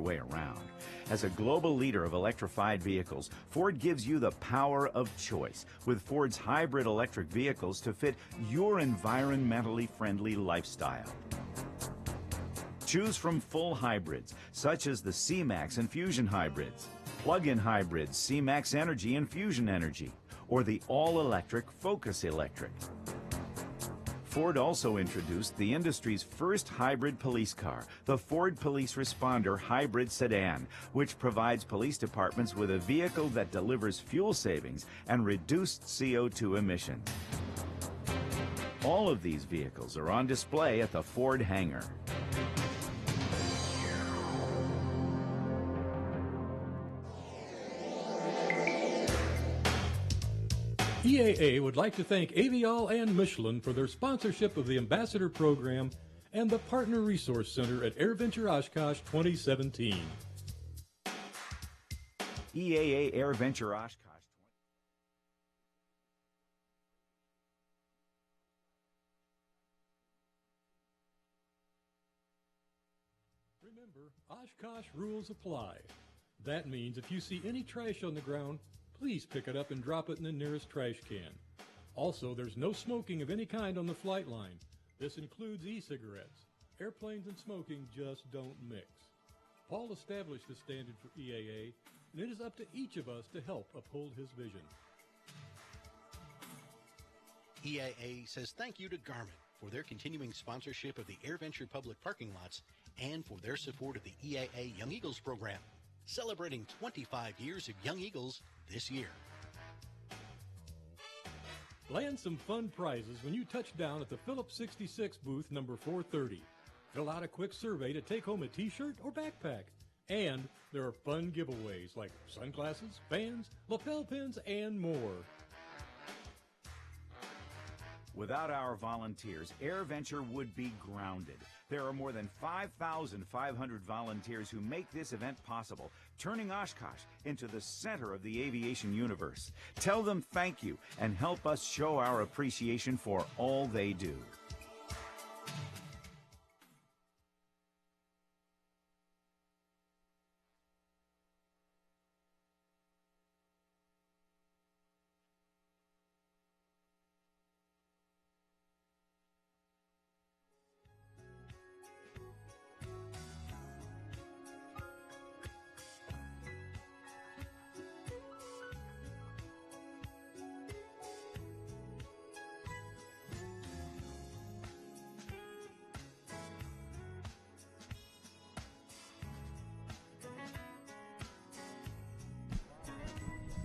way around. As a global leader of electrified vehicles, Ford gives you the power of choice with Ford's hybrid electric vehicles to fit your environmentally friendly lifestyle. Choose from full hybrids, such as the C-Max and Fusion hybrids, plug-in hybrids, C-Max Energy and Fusion Energy, or the all-electric Focus Electric. Ford also introduced the industry's first hybrid police car, the Ford Police Responder Hybrid Sedan, which provides police departments with a vehicle that delivers fuel savings and reduced CO2 emissions. All of these vehicles are on display at the Ford hangar. EAA would like to thank Avial and Michelin for their sponsorship of the Ambassador Program and the Partner Resource Center at AirVenture Oshkosh 2017. EAA AirVenture Oshkosh. Remember, Oshkosh rules apply. That means if you see any trash on the ground, please pick it up and drop it in the nearest trash can. Also, there's no smoking of any kind on the flight line. This includes e-cigarettes. Airplanes and smoking just don't mix. Paul established the standard for EAA, and it is up to each of us to help uphold his vision. EAA says thank you to Garmin for their continuing sponsorship of the AirVenture public parking lots and for their support of the EAA Young Eagles program, celebrating 25 years of Young Eagles this year. Land some fun prizes when you touch down at the Phillips 66 booth number 430. Fill out a quick survey to take home a t-shirt or backpack. And there are fun giveaways like sunglasses, fans, lapel pins, and more. Without our volunteers, AirVenture would be grounded. There are more than 5,500 volunteers who make this event possible, turning Oshkosh into the center of the aviation universe. Tell them thank you and help us show our appreciation for all they do.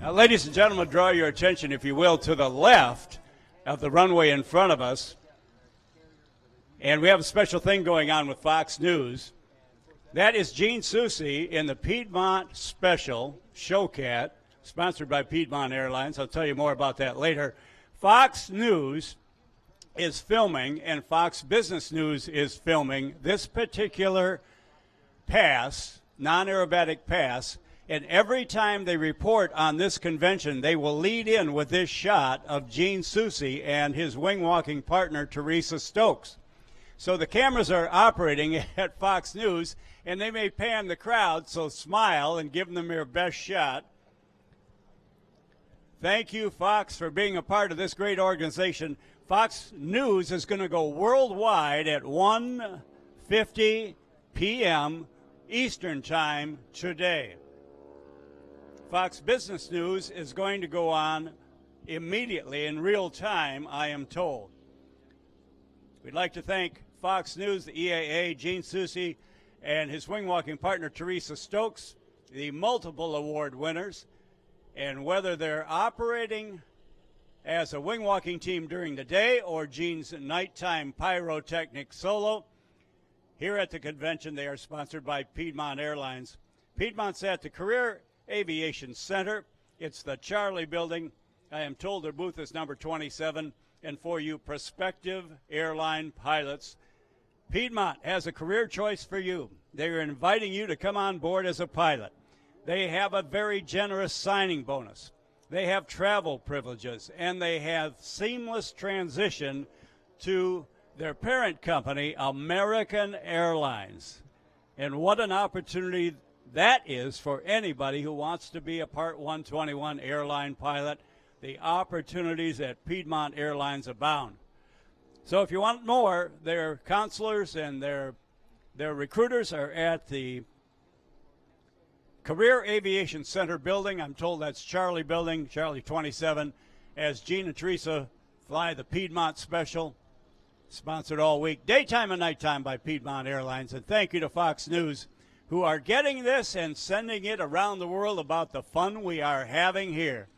Now, ladies and gentlemen, draw your attention, if you will, to the left of the runway in front of us. And we have a special thing going on with Fox News. That is Gene Soucy in the Piedmont Special Showcat, sponsored by Piedmont Airlines. I'll tell you more about that later. Fox News is filming, and Fox Business News is filming this particular pass, non-aerobatic pass. And every time they report on this convention, they will lead in with this shot of Gene Soucy and his wing-walking partner, Teresa Stokes. So the cameras are operating at Fox News, and they may pan the crowd, so smile and give them your best shot. Thank you, Fox, for being a part of this great organization. Fox News is going to go worldwide at 1:50 p.m. Eastern Time today. Fox Business News is going to go on immediately in real time, I am told. We'd like to thank Fox News, the EAA, Gene Soucy, and his wing-walking partner, Teresa Stokes, the multiple award winners. And whether they're operating as a wing-walking team during the day or Gene's nighttime pyrotechnic solo, here at the convention, they are sponsored by Piedmont Airlines. Piedmont's at the Career Aviation Center. It's the Charlie Building. I am told their booth is number 27. And for you prospective airline pilots, Piedmont has a career choice for you. They are inviting you to come on board as a pilot. They have a very generous signing bonus. They have travel privileges, and they have seamless transition to their parent company, American Airlines. And what an opportunity That is for anybody who wants to be a Part 121 airline pilot. The opportunities at Piedmont Airlines abound. So if you want more, their counselors and their recruiters are at the Career Aviation Center building. I'm told that's Charlie building, Charlie 27, as Gene and Teresa fly the Piedmont Special, sponsored all week, daytime and nighttime by Piedmont Airlines. And thank you to Fox News, who are getting this and sending it around the world about the fun we are having here.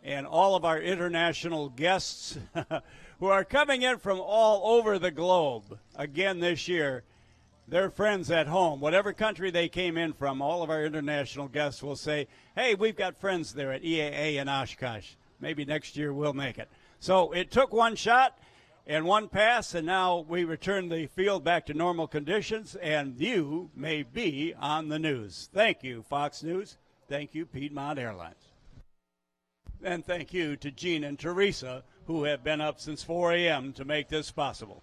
And all of our international guests who are coming in from all over the globe again this year. Their friends at home, whatever country they came in from, all of our international guests will say, hey, we've got friends there at EAA in Oshkosh. Maybe next year we'll make it. So it took one shot and one pass, and now we return the field back to normal conditions, and you may be on the news. Thank you, Fox News. Thank you, Piedmont Airlines. And thank you to Gene and Teresa, who have been up since 4 a.m. to make this possible.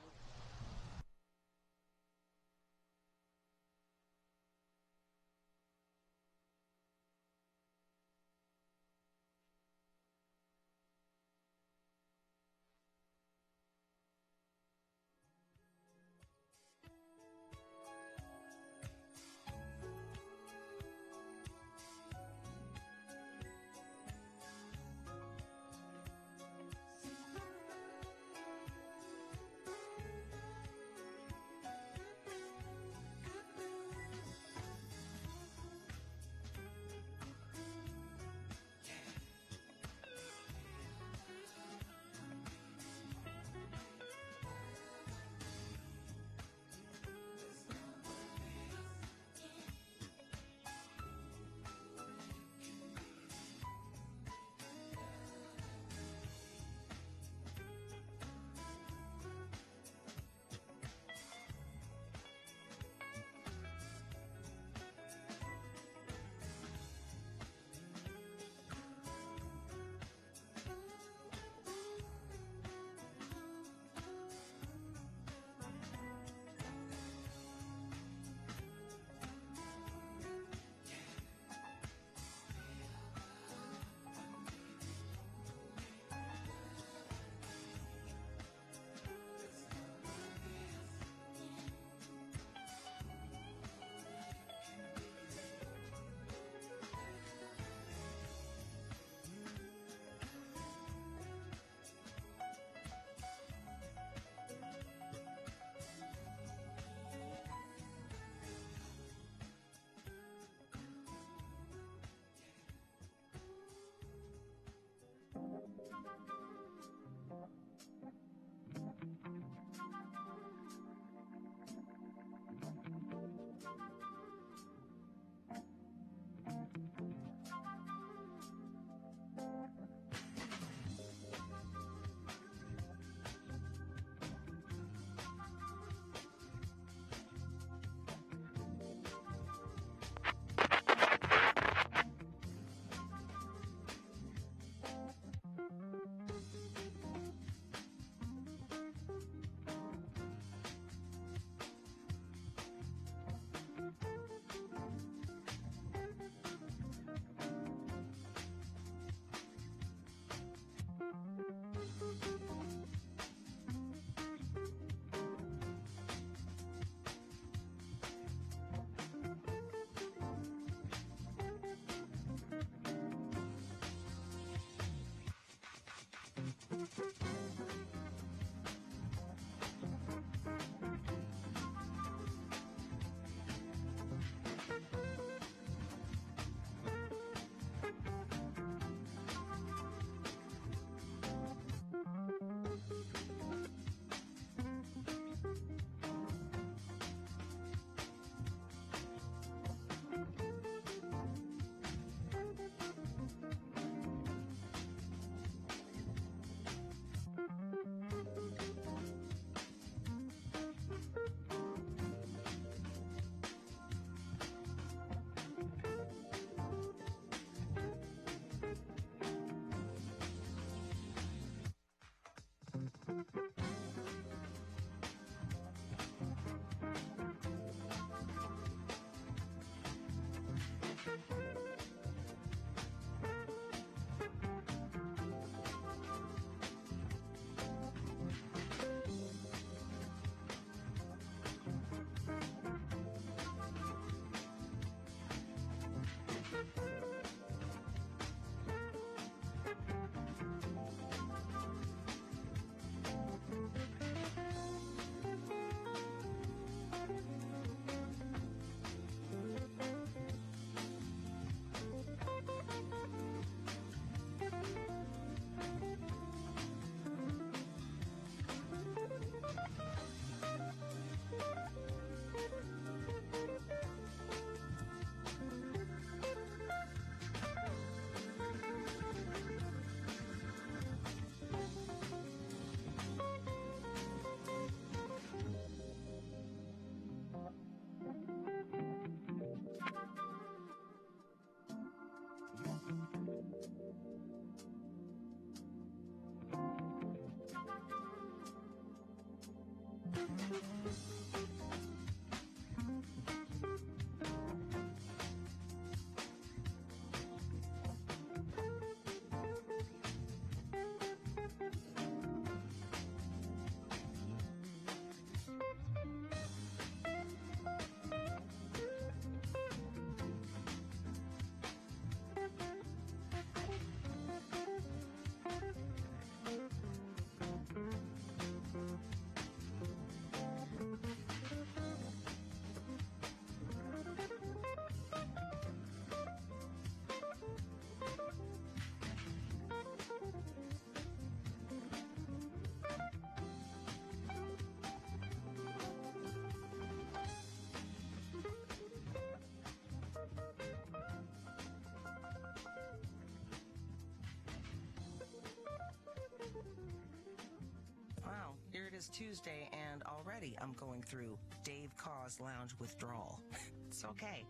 Wow, here it is Tuesday, and already I'm going through Dave Caw's lounge withdrawal. It's okay.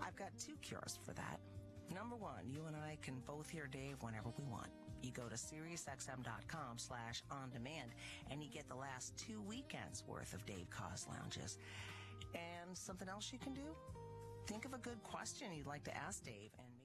I've got two cures for that. Number one, you and I can both hear Dave whenever we want. You go to SiriusXM.com/on-demand, and you get the last 2 weekends worth of Dave Caw's lounges. And something else you can do? Think of a good question you'd like to ask Dave, and maybe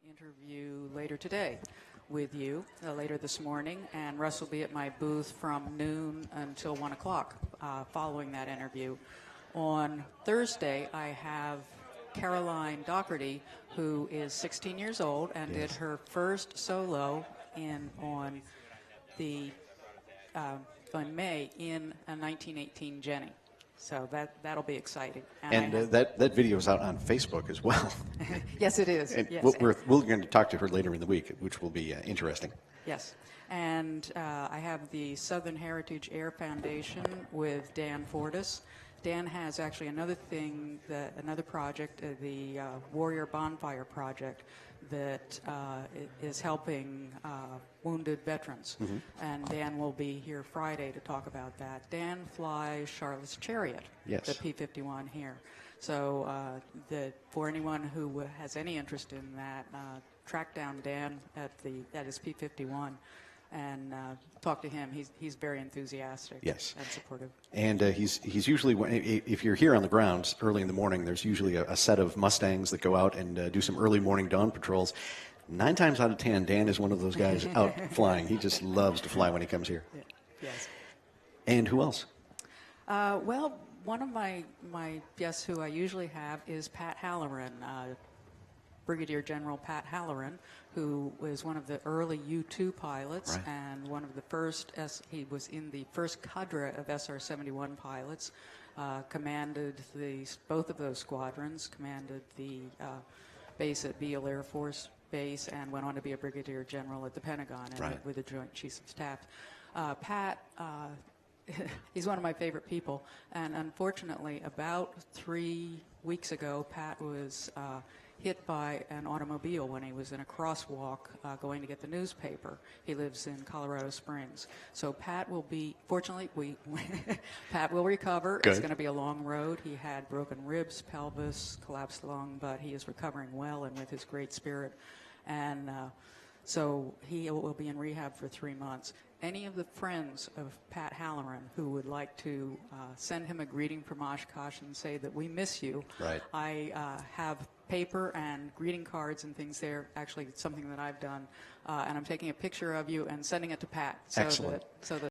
interview later today with you, later this morning, and Russ will be at my booth from noon until 1 o'clock following that interview. On Thursday, I have Caroline Doherty, who is 16 years old and did her first solo in May in a 1918 Jenny. So that'll be exciting. And that video is out on Facebook as well. Yes, it is. And yes. we're going to talk to her later in the week, which will be interesting. Yes. And I have the Southern Heritage Air Foundation with Dan Fortis. Dan has actually another project, the Warrior Bonfire Project, that is helping wounded veterans. Mm-hmm. And Dan will be here Friday to talk about that. Dan flies Charlotte's Chariot, yes, the P-51 here. So for anyone who has any interest in that, track down Dan at his P-51 and talk to him. He's very enthusiastic, yes, and supportive. And he's usually, if you're here on the grounds early in the morning, there's usually a set of Mustangs that go out and do some early morning dawn patrols. 9 times out of 10, Dan is one of those guys out flying. He just loves to fly when he comes here. Yes. And who else? Well, one of my guests who I usually have is Pat Halloran, Brigadier General Pat Halloran, who was one of the early U-2 pilots, right, and one of the first, he was in the first cadre of SR-71 pilots, commanded both of those squadrons, commanded the base at Beale Air Force Base, and went on to be a Brigadier General at the Pentagon and right, with the Joint Chiefs of Staff. Pat, he's one of my favorite people, and unfortunately, about 3 weeks ago, Pat was hit by an automobile when he was in a crosswalk going to get the newspaper. He lives in Colorado Springs. So Pat will be, fortunately, Pat will recover. Good. It's going to be a long road. He had broken ribs, pelvis, collapsed lung, but he is recovering well and with his great spirit. And so he will be in rehab for 3 months. Any of the friends of Pat Halloran who would like to send him a greeting from Oshkosh and say that we miss you, right, I have paper and greeting cards and things there. Actually, it's something that I've done, and I'm taking a picture of you and sending it to Pat. Excellent. So that